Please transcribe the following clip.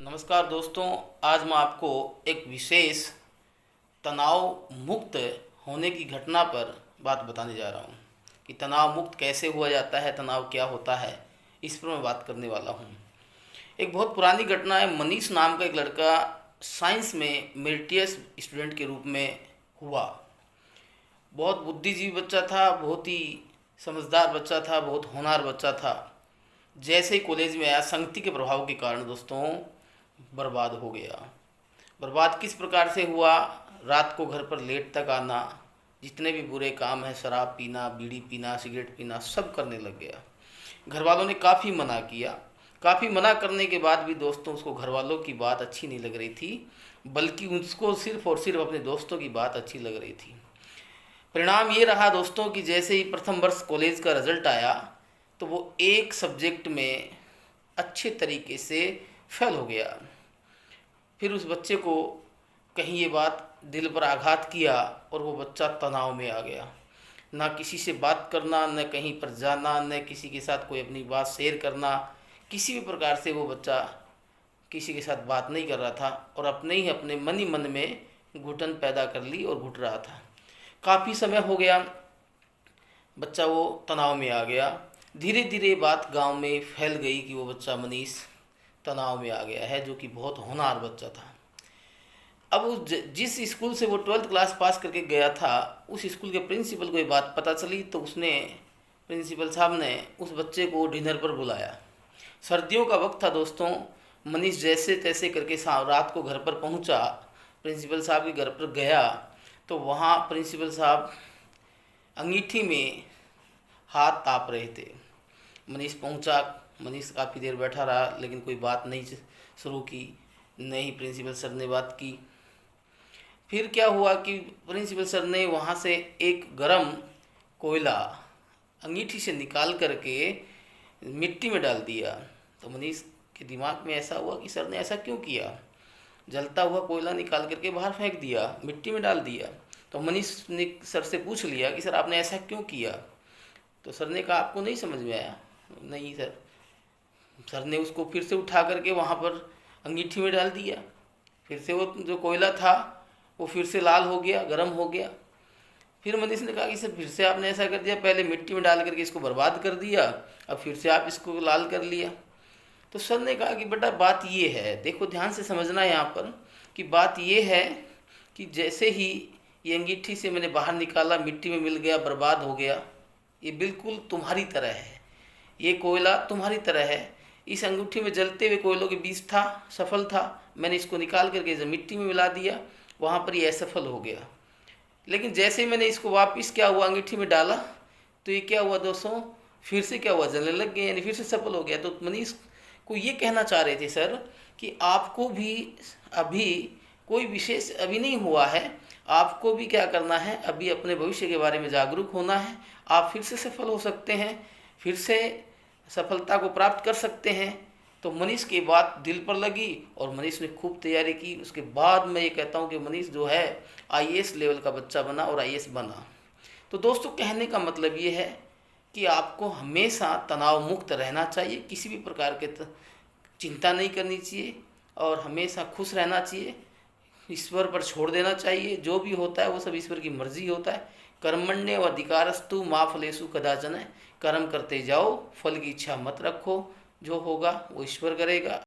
नमस्कार दोस्तों। आज मैं आपको एक विशेष तनाव मुक्त होने की घटना पर बात बताने जा रहा हूँ कि तनाव मुक्त कैसे हुआ जाता है, तनाव क्या होता है, इस पर मैं बात करने वाला हूँ। एक बहुत पुरानी घटना है। मनीष नाम का एक लड़का साइंस में मेरिटियस स्टूडेंट के रूप में हुआ। बहुत बुद्धिजीवी बच्चा था, बहुत ही समझदार बच्चा था, बहुत होनहार बच्चा था। जैसे ही कॉलेज में आया, संगति के प्रभाव के कारण दोस्तों बर्बाद हो गया। बर्बाद किस प्रकार से हुआ? रात को घर पर लेट तक आना, जितने भी बुरे काम हैं, शराब पीना, बीड़ी पीना, सिगरेट पीना, सब करने लग गया। घर वालों ने काफ़ी मना किया। काफ़ी मना करने के बाद भी दोस्तों उसको घर वालों की बात अच्छी नहीं लग रही थी, बल्कि उसको सिर्फ और सिर्फ अपने दोस्तों की बात अच्छी लग रही थी। परिणाम ये रहा दोस्तों कि जैसे ही प्रथम वर्ष कॉलेज का रिजल्ट आया तो वो एक सब्जेक्ट में अच्छे तरीके से फेल हो गया। फिर उस बच्चे को कहीं ये बात दिल पर आघात किया और वो बच्चा तनाव में आ गया। ना किसी से बात करना, न कहीं पर जाना, न किसी के साथ कोई अपनी बात शेयर करना, किसी भी प्रकार से वो बच्चा किसी के साथ बात नहीं कर रहा था और अपने ही अपने मन ही मन में घुटन पैदा कर ली और घुट रहा था। काफ़ी समय हो गया, बच्चा वो तनाव में आ गया। धीरे धीरे बात गांव में फैल गई कि वो बच्चा मनीष तनाव में आ गया है, जो कि बहुत होनहार बच्चा था। अब जिस स्कूल से वो 12th क्लास पास करके गया था, उस स्कूल के प्रिंसिपल को ये बात पता चली तो उसने, प्रिंसिपल साहब ने उस बच्चे को डिनर पर बुलाया। सर्दियों का वक्त था दोस्तों। मनीष जैसे तैसे करके रात को घर पर पहुंचा, प्रिंसिपल साहब के घर पर गया तो वहाँ प्रिंसिपल साहब अंगीठी में हाथ ताप रहे थे। मनीष पहुंचा। मनीष काफ़ी देर बैठा रहा लेकिन कोई बात नहीं शुरू की, नहीं प्रिंसिपल सर ने बात की। फिर क्या हुआ कि प्रिंसिपल सर ने वहाँ से एक गरम कोयला अंगीठी से निकाल करके मिट्टी में डाल दिया। तो मनीष के दिमाग में ऐसा हुआ कि सर ने ऐसा क्यों किया? जलता हुआ कोयला निकाल करके बाहर फेंक दिया, मिट्टी में डाल दिया। तो मनीष ने सर से पूछ लिया कि सर आपने ऐसा क्यों किया? तो सर ने कहा आपको नहीं समझ में आया? नहीं सर। सर ने उसको फिर से उठा करके वहाँ पर अंगीठी में डाल दिया। फिर से वो जो कोयला था वो फिर से लाल हो गया, गर्म हो गया। फिर मनीष ने कहा कि सर फिर से आपने ऐसा कर दिया, पहले मिट्टी में डाल करके इसको बर्बाद कर दिया, अब फिर से आप इसको लाल कर लिया। तो सर ने कहा कि बेटा बात ये है, देखो ध्यान से समझना यहाँ पर कि बात ये है कि जैसे ही ये अंगीठी से मैंने बाहर निकाला, मिट्टी में मिल गया, बर्बाद हो गया। ये बिल्कुल तुम्हारी तरह है, ये कोयला तुम्हारी तरह है। इस अंगूठी में जलते हुए कोयलों के बीज था, सफल था, मैंने इसको निकाल करके जब मिट्टी में मिला दिया, वहाँ पर ये असफल हो गया। लेकिन जैसे ही मैंने इसको वापस क्या हुआ अंगीठी में डाला तो ये क्या हुआ दोस्तों, फिर से क्या हुआ, जलने लग गया, यानी फिर से सफल हो गया। तो मनीष को ये कहना चाह रहे थे सर कि आपको भी अभी कोई विशेष अभी नहीं हुआ है, आपको भी क्या करना है, अभी अपने भविष्य के बारे में जागरूक होना है। आप फिर से सफल हो सकते हैं, फिर से सफलता को प्राप्त कर सकते हैं। तो मनीष की बात दिल पर लगी और मनीष ने खूब तैयारी की। उसके बाद मैं ये कहता हूँ कि मनीष जो है आईएएस लेवल का बच्चा बना और आईएएस बना। तो दोस्तों कहने का मतलब ये है कि आपको हमेशा तनाव मुक्त रहना चाहिए, किसी भी प्रकार के चिंता नहीं करनी चाहिए और हमेशा खुश रहना चाहिए। ईश्वर पर छोड़ देना चाहिए, जो भी होता है वो सब ईश्वर की मर्जी होता है। कर्मण्य अधिकारस्तु मा फलेषु कदाचन। कर्म करते जाओ, फल की इच्छा मत रखो, जो होगा वो ईश्वर करेगा।